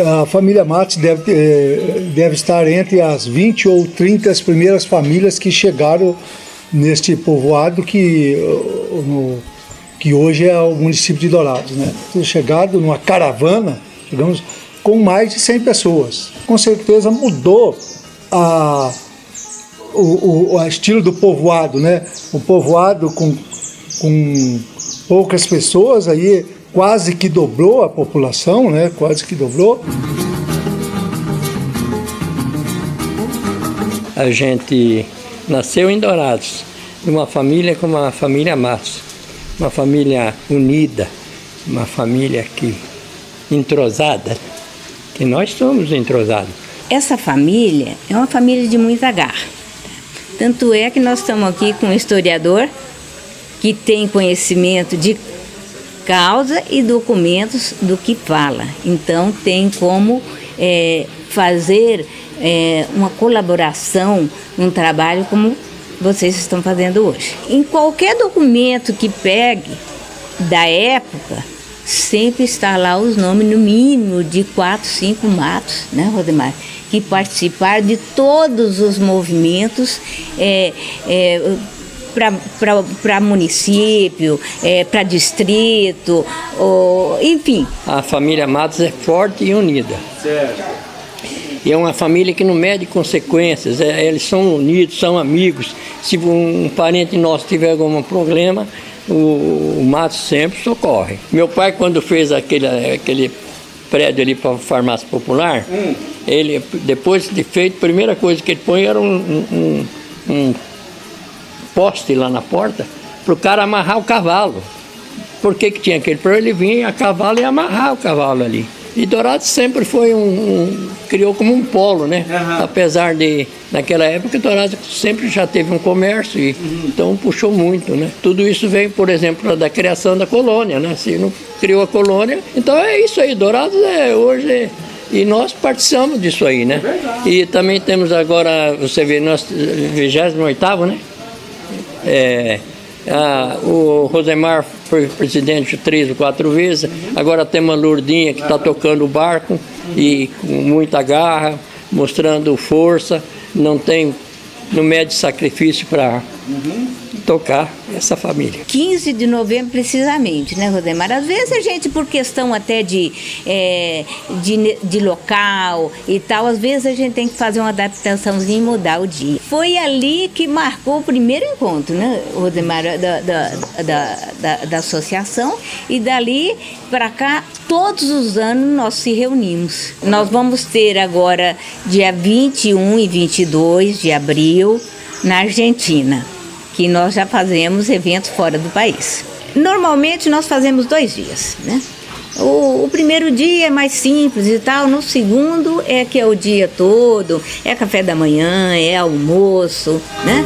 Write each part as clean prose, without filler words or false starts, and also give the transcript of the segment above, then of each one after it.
A família Matos deve estar entre as 20 ou 30 primeiras famílias que chegaram neste povoado que hoje é o município de Dourados, né? Chegado numa caravana, digamos, com mais de 100 pessoas. Com certeza mudou o estilo do povoado, né? O povoado com poucas pessoas, aí quase que dobrou a população, né? Quase que dobrou. A gente nasceu em Dourados, numa família como a família Matos, uma família unida, uma família entrosada, que nós somos entrosados. Essa família é uma família de muita garra. Tanto é que nós estamos aqui com um historiador que tem conhecimento de causa e documentos do que fala. Então tem como fazer uma colaboração, um trabalho como vocês estão fazendo hoje. Em qualquer documento que pegue da época, sempre está lá os nomes, no mínimo, de 4, 5 Matos, né, Rodemar? Que participaram de todos os movimentos para município, para distrito, enfim. A família Matos é forte e unida. Certo. E é uma família que não mede consequências, eles são unidos, são amigos. Se um parente nosso tiver algum problema, o Matos sempre socorre. Meu pai, quando fez aquele prédio ali para a farmácia popular, ele, depois de feito, a primeira coisa que ele põe era um poste lá na porta para o cara amarrar o cavalo. Por que tinha aquele problema? Ele vinha a cavalo e amarrar o cavalo ali. E Dourados sempre foi criou como um polo, né? Uhum. Apesar de, naquela época, Dourados sempre já teve um comércio, então puxou muito, né? Tudo isso vem, por exemplo, da criação da colônia, né? Se não criou a colônia, então é isso aí, Dourados hoje... E nós participamos disso aí, né? É, e também temos agora, você vê, nós 28º, né? O Rosemar foi presidente 3 ou 4 vezes, agora temos a Lourdinha que está tocando o barco e com muita garra, mostrando força, não mede sacrifício para tocar essa família. 15 de novembro precisamente, né, Rodemar? Às vezes a gente, por questão até de local e tal, às vezes a gente tem que fazer uma adaptaçãozinha e mudar o dia. Foi ali que marcou o primeiro encontro, né, Rodemar, da associação, e dali para cá, todos os anos nós se reunimos. Nós vamos ter agora dia 21 e 22 de abril na Argentina, que nós já fazemos eventos fora do país. Normalmente nós fazemos 2 dias, né? O primeiro dia é mais simples e tal, no segundo que é o dia todo, é café da manhã, é almoço, né?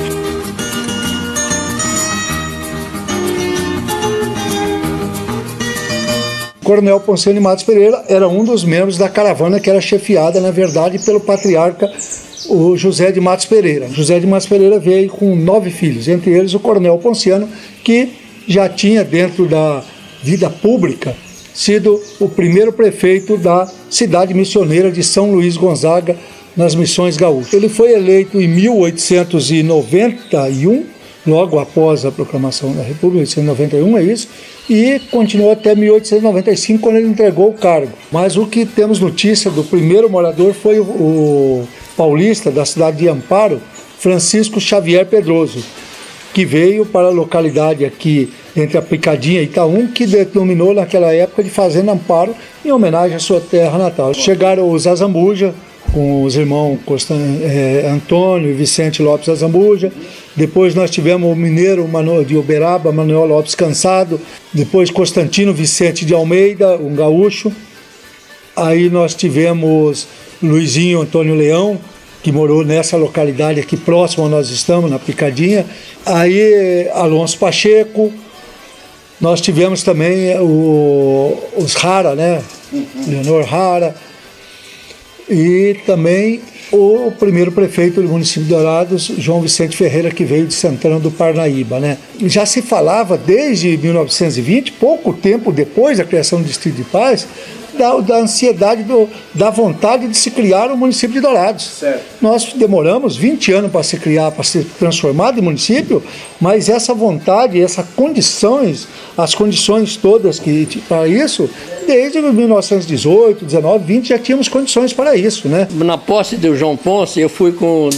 Coronel Ponciano de Matos Pereira era um dos membros da caravana que era chefiada, na verdade, pelo patriarca o José de Matos Pereira. José de Matos Pereira veio com 9 filhos, entre eles o Coronel Ponciano, que já tinha, dentro da vida pública, sido o primeiro prefeito da cidade missioneira de São Luís Gonzaga, nas Missões Gaúchas. Ele foi eleito em 1891, logo após a proclamação da República, 1891 é isso, e continuou até 1895, quando ele entregou o cargo. Mas o que temos notícia do primeiro morador foi o paulista da cidade de Amparo, Francisco Xavier Pedroso, que veio para a localidade aqui entre a Picadinha e Itaú, que denominou naquela época de Fazenda Amparo, em homenagem à sua terra natal. Chegaram os Azambuja, com os irmãos Antônio e Vicente Lopes Azambuja. Depois nós tivemos o mineiro de Uberaba, Manuel Lopes Cansado. Depois Constantino Vicente de Almeida, um gaúcho. Aí nós tivemos Luizinho Antônio Leão, que morou nessa localidade aqui próximo onde nós estamos, na Picadinha. Aí Alonso Pacheco. Nós tivemos também os Rara, né? Leonor Rara. E também o primeiro prefeito do município de Dourados, João Vicente Ferreira, que veio de Santana do Parnaíba, né? Já se falava desde 1920, pouco tempo depois da criação do Distrito de Paz, da ansiedade, da vontade de se criar o município de Dourados. Certo. Nós demoramos 20 anos para se criar, para ser transformado em município, mas essa vontade, essas condições, as condições todas que para isso, desde 1918, 19, 20 já tínhamos condições para isso, né? Na posse do João Ponce, eu fui com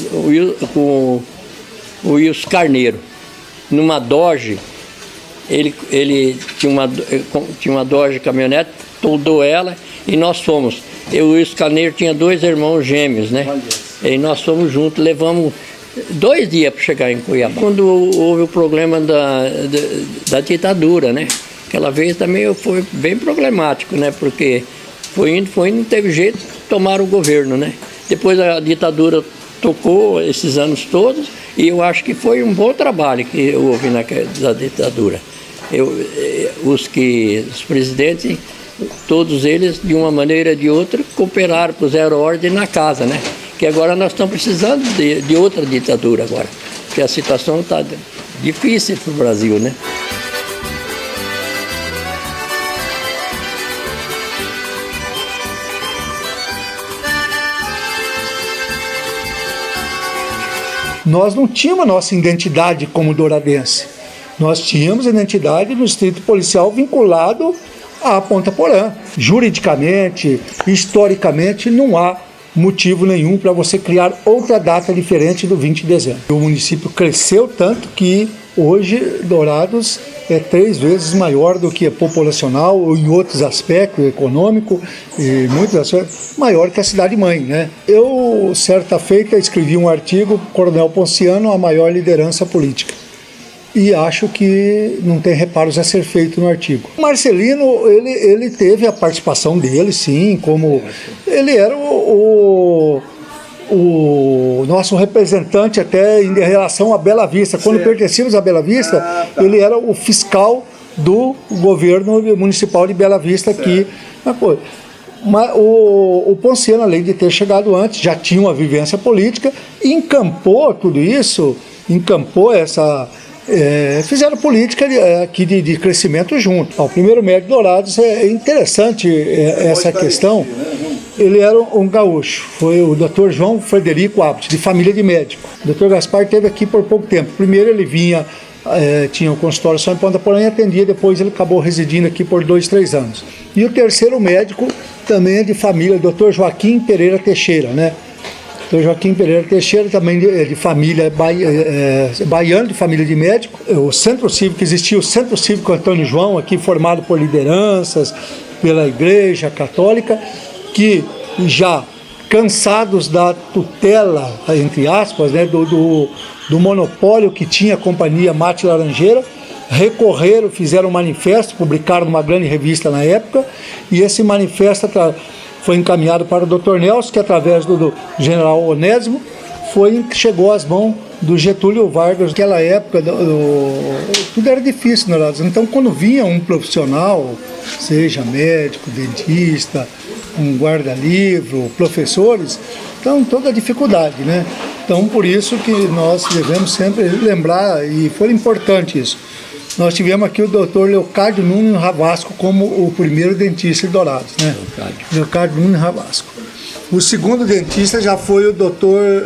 o Wilson Carneiro, numa Dodge. Ele tinha uma Dodge caminhonete, toldou ela e nós fomos. O Wilson Carneiro tinha 2 irmãos gêmeos, né? E nós fomos juntos, levamos 2 dias para chegar em Cuiabá. Quando houve o problema da ditadura, né? Aquela vez também foi bem problemático, né? Porque foi indo, não teve jeito, tomaram o governo, né? Depois a ditadura tocou esses anos todos e eu acho que foi um bom trabalho que houve na ditadura. Os presidentes, todos eles, de uma maneira ou de outra, cooperaram, puseram ordem na casa, né? Que agora nós estamos precisando de outra ditadura agora, porque a situação está difícil para o Brasil, né? Nós não tínhamos a nossa identidade como douradense. Nós tínhamos a identidade no distrito policial vinculado à Ponta Porã. Juridicamente, historicamente, não há motivo nenhum para você criar outra data diferente do 20 de dezembro. O município cresceu tanto que hoje Dourados é 3 vezes maior do que é populacional ou em outros aspectos, econômico e muitos aspectos, maior que a cidade-mãe, né? Eu, certa feita, escrevi um artigo, Coronel Ponciano, a maior liderança política. E acho que não tem reparos a ser feito no artigo. O Marcelino, ele teve a participação dele, sim, como ele era o nosso representante até em relação à Bela Vista. Quando pertencíamos à Bela Vista, ele era o fiscal do governo municipal de Bela Vista aqui. Mas o Ponciano, além de ter chegado antes, já tinha uma vivência política, encampou tudo isso, encampou essa... fizeram política aqui de crescimento junto. O primeiro médico de Dourados, é interessante essa questão. Ele era um gaúcho, foi o Dr. João Frederico Abt, de família de médico. O Dr. Gaspar esteve aqui por pouco tempo. Primeiro ele vinha, tinha um consultório só em Ponta Porã e atendia, depois ele acabou residindo aqui por 2, 3 anos. E o terceiro médico também é de família, Dr. Joaquim Pereira Teixeira, né? Dr. Joaquim Pereira Teixeira, também de família baiano, de família de médico. O Centro Cívico, existia o Centro Cívico Antônio João, aqui formado por lideranças, pela Igreja Católica, que já cansados da tutela, entre aspas, né, do monopólio que tinha a companhia Mate Laranjeira, recorreram, fizeram um manifesto, publicaram numa grande revista na época, e esse manifesto foi encaminhado para o Dr. Nelson, que através do general Onésimo, chegou às mãos do Getúlio Vargas. Naquela época, tudo era difícil, né? Então, quando vinha um profissional, seja médico, dentista, um guarda-livro, professores, então toda a dificuldade, né? Então, por isso que nós devemos sempre lembrar, e foi importante isso. Nós tivemos aqui o Dr. Leocádio Nunes Ravasco como o primeiro dentista de Dourados, né? Leocádio Nunes Ravasco. O segundo dentista já foi o Dr.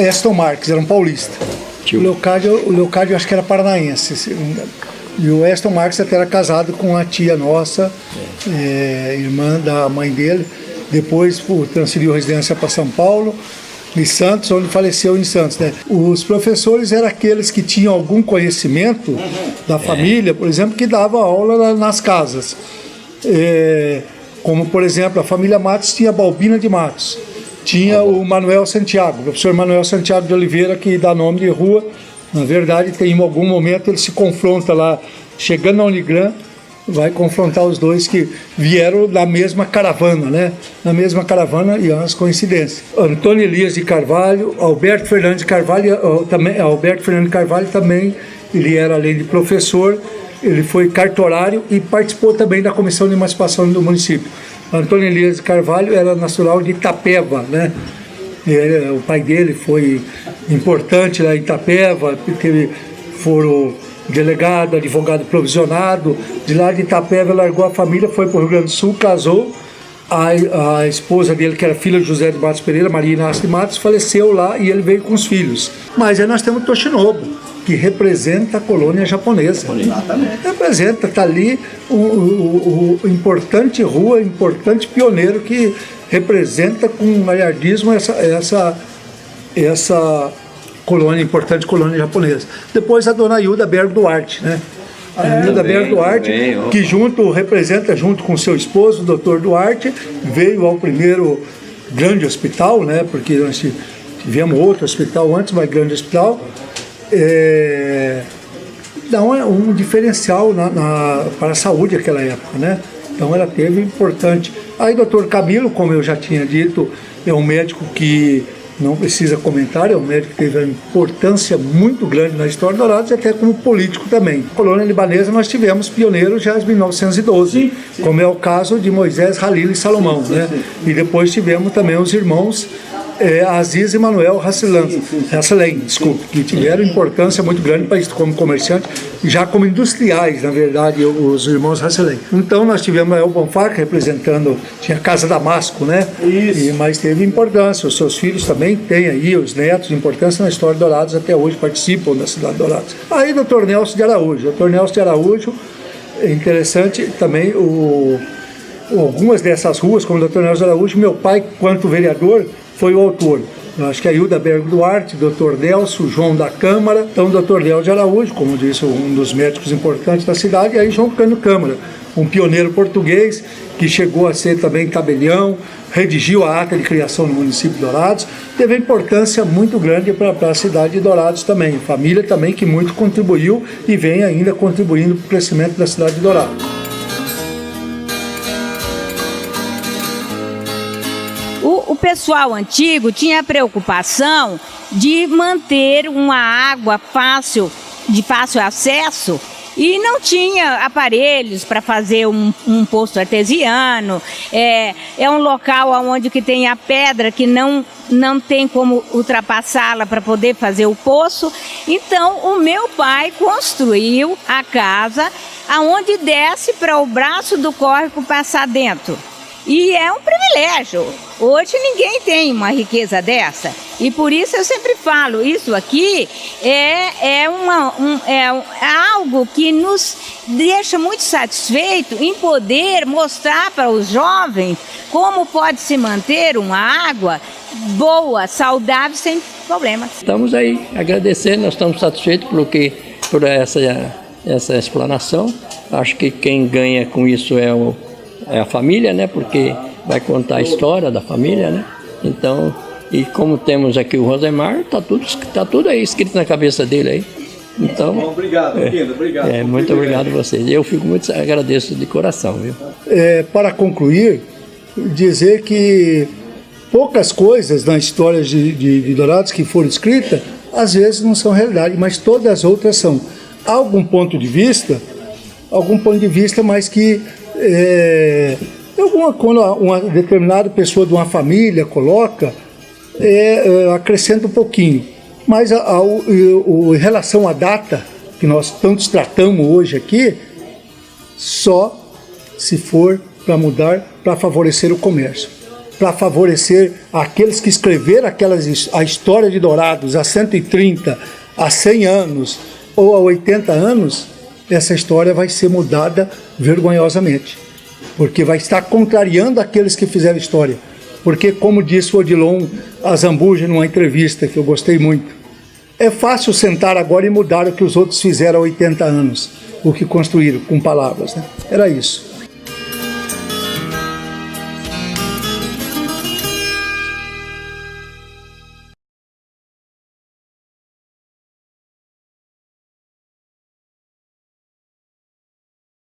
Aston Marques, era um paulista. O Leocádio acho que era paranaense, se não me engano. E o Aston Marques até era casado com a tia nossa, irmã da mãe dele. Depois transferiu residência para São Paulo, em Santos, onde faleceu em Santos, né? Os professores eram aqueles que tinham algum conhecimento da família, por exemplo, que davam aula nas casas. Como, por exemplo, a família Matos tinha Balbina de Matos, tinha o Manuel Santiago, o professor Manuel Santiago de Oliveira, que dá nome de rua. Na verdade, em algum momento ele se confronta lá, chegando na Unigran, vai confrontar os dois que vieram da mesma caravana, né? Na mesma caravana, e as coincidências. Antônio Elias de Carvalho, Alberto Fernandes de Carvalho, também, ele era, além de professor, ele foi cartorário e participou também da Comissão de Emancipação do município. Antônio Elias de Carvalho era natural de Itapeva, né? O pai dele foi importante lá em Itapeva, foram delegado, advogado provisionado. De lá de Itapeva largou a família, foi para o Rio Grande do Sul, casou. A esposa dele, que era filha de José de Matos Pereira, Maria Inácio de Matos, faleceu lá e ele veio com os filhos. Mas aí nós temos Toshinobu, que representa a colônia japonesa. Exatamente. Representa, está ali o importante rua, importante pioneiro que representa com galhardismo essa colônia, importante colônia japonesa. Depois a dona Hilda Bergo Duarte, né? A Hilda Bergo Duarte, que representa junto com seu esposo, o Dr. Duarte, veio ao primeiro grande hospital, né? Porque nós tivemos outro hospital antes, mas grande hospital. Dá um diferencial para a saúde naquela época, né? Então ela teve importante. Aí o Dr. Camilo, como eu já tinha dito, é um médico que não precisa comentar, é um médico que teve uma importância muito grande na história de Dourados e até como político também. Na colônia libanesa nós tivemos pioneiros já em 1912, como é o caso de Moisés, Halil e Salomão, né? E depois tivemos também os irmãos Aziz e Manuel Hasselem, que tiveram importância muito grande para isso como comerciantes, já como industriais, na verdade, os irmãos Hasselem. Então nós tivemos El Bonfá representando, tinha a Casa Damasco, né? Mas teve importância, os seus filhos também têm aí, os netos, importância na história de Dourados, até hoje participam da cidade de Dourados. Aí o Dr. Nelson de Araújo. O Dr. Nelson de Araújo, é interessante também, algumas dessas ruas, como o Dr. Nelson de Araújo, meu pai, quanto vereador, foi o autor. Eu acho que a Hilda Bergo Duarte, Dr. Delcio, João da Câmara, então o Dr. Léo de Araújo, como disse, um dos médicos importantes da cidade, e aí João Cândido Câmara, um pioneiro português que chegou a ser também tabelião, redigiu a ata de criação no município de Dourados, teve importância muito grande para a cidade de Dourados também, família também que muito contribuiu e vem ainda contribuindo para o crescimento da cidade de Dourados. O pessoal antigo tinha a preocupação de manter uma água de fácil acesso e não tinha aparelhos para fazer um poço artesiano. É um local onde que tem a pedra que não tem como ultrapassá-la para poder fazer o poço. Então o meu pai construiu a casa aonde desce para o braço do córrego passar dentro. E é um privilégio. Hoje ninguém tem uma riqueza dessa. E por isso eu sempre falo, isso aqui é algo que nos deixa muito satisfeito em poder mostrar para os jovens como pode se manter uma água boa, saudável, sem problemas. Estamos aí agradecendo, nós estamos satisfeitos por essa explanação. Acho que quem ganha com isso é a família, né? Porque vai contar a história da família, né? Então, e como temos aqui o Rosemar, tá tudo aí escrito na cabeça dele aí. Então, obrigado, obrigado. Muito obrigado a vocês. Eu fico muito agradeço de coração, viu? Para concluir, dizer que poucas coisas na história de Dourados que foram escritas, às vezes não são realidade, mas todas as outras são. Há algum ponto de vista, mas que quando uma determinada pessoa de uma família coloca, acrescenta um pouquinho. Mas em relação à data, que nós tanto tratamos hoje aqui, só se for para mudar, para favorecer o comércio, para favorecer aqueles que escreveram a história de Dourados há 130, há 100 anos ou há 80 anos, essa história vai ser mudada vergonhosamente, porque vai estar contrariando aqueles que fizeram história. Porque, como disse o Odilon Azambuja numa entrevista que eu gostei muito, é fácil sentar agora e mudar o que os outros fizeram há 80 anos, o que construíram com palavras, né? Era isso.